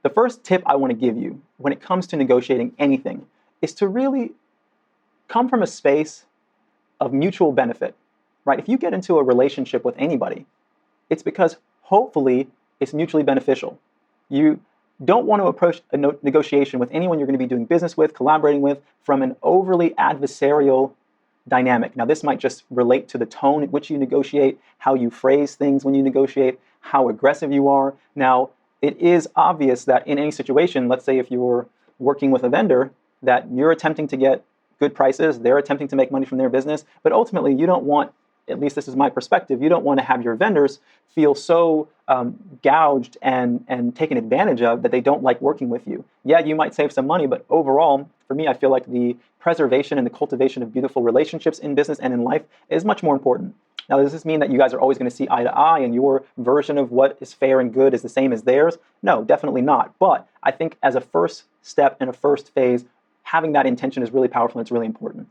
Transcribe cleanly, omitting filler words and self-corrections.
The first tip I want to give you when it comes to negotiating anything is to really come from a space of mutual benefit, right? If you get into a relationship with anybody, it's because hopefully it's mutually beneficial. You don't want to approach a negotiation with anyone you're going to be doing business with, collaborating with, from an overly adversarial dynamic. Now, this might just relate to the tone at which you negotiate, how you phrase things when you negotiate, how aggressive you are. Now, it is obvious that in any situation, let's say if you're working with a vendor, that you're attempting to get good prices, they're attempting to make money from their business, but ultimately you don't want, at least this is my perspective, you don't want to have your vendors feel so gouged and taken advantage of that they don't like working with you. Yeah, you might save some money, but overall, for me, I feel like the preservation and the cultivation of beautiful relationships in business and in life is much more important. Now, does this mean that you guys are always going to see eye to eye and your version of what is fair and good is the same as theirs? No, definitely not. But I think as a first step and a first phase, having that intention is really powerful and it's really important.